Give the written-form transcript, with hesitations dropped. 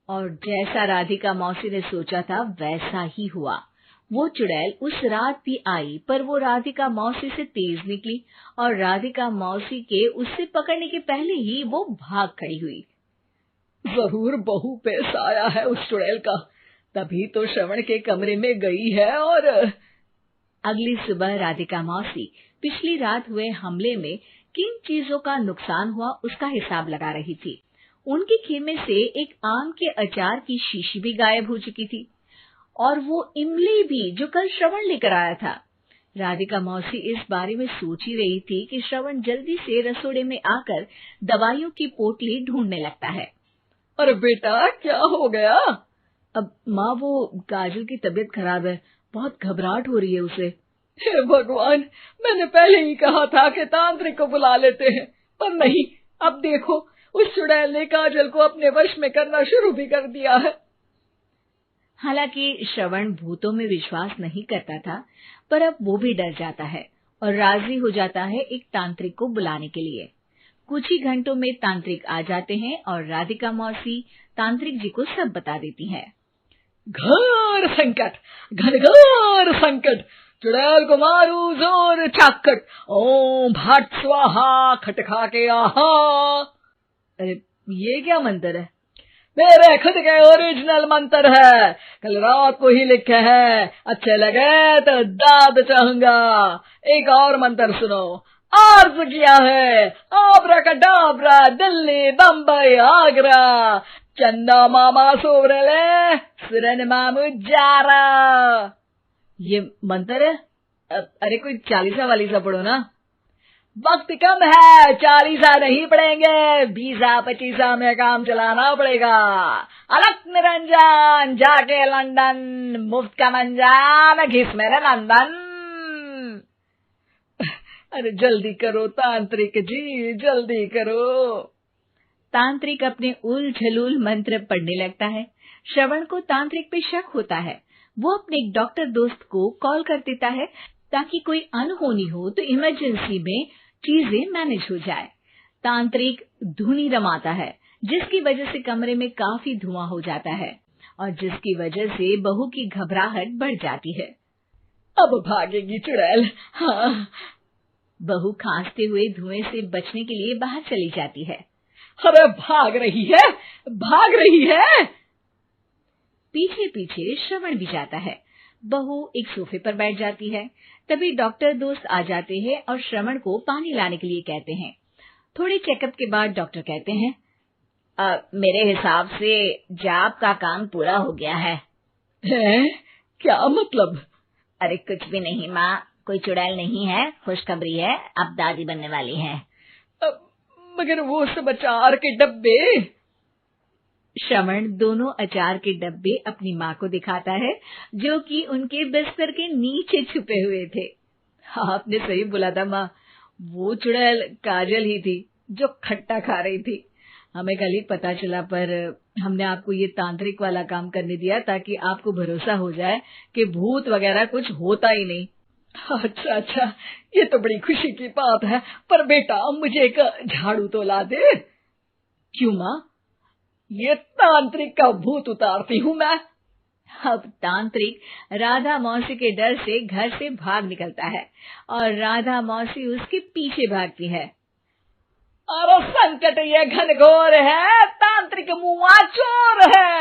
और जैसा राधिका मौसी ने सोचा था वैसा ही हुआ। वो चुड़ैल उस रात भी आई, पर वो राधिका मौसी से तेज निकली और राधिका मौसी के उससे पकड़ने के पहले ही वो भाग खड़ी हुई। जरूर बहू पे साया है उस चुड़ैल का, तभी तो श्रवण के कमरे में गई है। और अगली सुबह राधिका मौसी पिछली रात हुए हमले में किन चीजों का नुकसान हुआ उसका हिसाब लगा रही थी। उनके खेमे से एक आम के अचार की शीशी भी गायब हो चुकी थी और वो इमली भी जो कल श्रवण लेकर आया था। राधिका मौसी इस बारे में सोच ही रही थी कि श्रवण जल्दी से रसोड़े में आकर दवाइयों की पोटली ढूंढने लगता है। अरे बेटा क्या हो गया? अब माँ, वो काजल की तबीयत खराब है, बहुत घबराहट हो रही है उसे। हे भगवान, मैंने पहले ही कहा था कि तांत्रिक को बुला लेते हैं, पर नहीं, अब देखो उस चुड़ैल ने काजल को अपने वश में करना शुरू भी कर दिया है। हालांकि श्रवण भूतों में विश्वास नहीं करता था, पर अब वो भी डर जाता है और राजी हो जाता है एक तांत्रिक को बुलाने के लिए। कुछ ही घंटों में तांत्रिक आ जाते हैं और राधिका मौसी तांत्रिक जी को सब बता देती है। घोर संकट, घनघोर संकट, चुड़ैल को मारू जोर चाकट, ओम भट स्वाहा खटखा के आहा। अरे ये क्या मंत्र है? मेरे खुद के ओरिजिनल मंत्र है, कल रात को ही लिखे हैं, अच्छे लगे तो दाद चाहूंगा। एक और मंत्र सुनो, अर्ज किया है आब्राकडाब्रा, दिल्ली बम्बई आगरा, चंदा मामा सोवरले सुरन मामू जारा। ये मंत्र है? अरे कोई 40 वाली सा पढ़ो ना। वक्त कम है, 40 नहीं पड़ेंगे, 20-25 में काम चलाना पड़ेगा। अलग निरंजन जाके लंदन, मुफ्त का मंजान घिस मेरे नंदन। अरे जल्दी करो तांत्रिक जी, जल्दी करो। तांत्रिक अपने उल झलूल मंत्र पढ़ने लगता है। श्रवण को तांत्रिक पे शक होता है। वो अपने एक डॉक्टर दोस्त को कॉल कर देता है ताकि कोई अनहोनी हो तो इमरजेंसी में चीजें मैनेज हो जाए। तांत्रिक धुनी रमाता है, जिसकी वजह से कमरे में काफी धुआं हो जाता है और जिसकी वजह से बहू की घबराहट बढ़ जाती है। अब भागेगी चुड़ैल। हाँ। बहू खांसते हुए धुएं से बचने के लिए बाहर चली जाती है। अरे भाग रही है, भाग रही है। पीछे पीछे श्रवण भी जाता है। बहू एक सोफे पर बैठ जाती है। तभी डॉक्टर दोस्त आ जाते हैं और श्रवण को पानी लाने के लिए कहते हैं। थोड़े चेकअप के बाद डॉक्टर कहते हैं, मेरे हिसाब से जाप का काम पूरा हो गया है। क्या मतलब? अरे कुछ भी नहीं माँ, कोई चुड़ैल नहीं है, खुशखबरी है, अब दादी बनने वाली है। मगर वो सब अचार के डब्बे। श्रवण दोनों अचार के डब्बे अपनी माँ को दिखाता है, जो कि उनके बिस्तर के नीचे छुपे हुए थे। आपने सही बोला था माँ, वो चुड़ैल काजल ही थी जो खट्टा खा रही थी। हमें कल ही पता चला, पर हमने आपको ये तांत्रिक वाला काम करने दिया ताकि आपको भरोसा हो जाए कि भूत वगैरह कुछ होता ही नहीं। अच्छा अच्छा, ये तो बड़ी खुशी की बात है, पर बेटा मुझे एक झाड़ू तो ला दे। क्यों माँ? ये तांत्रिक का भूत उतारती हूँ मैं। अब तांत्रिक राधा मौसी के डर से घर से भाग निकलता है और राधा मौसी उसके पीछे भागती है। अरे संकट ये घनघोर है, तांत्रिक मुआ चोर है।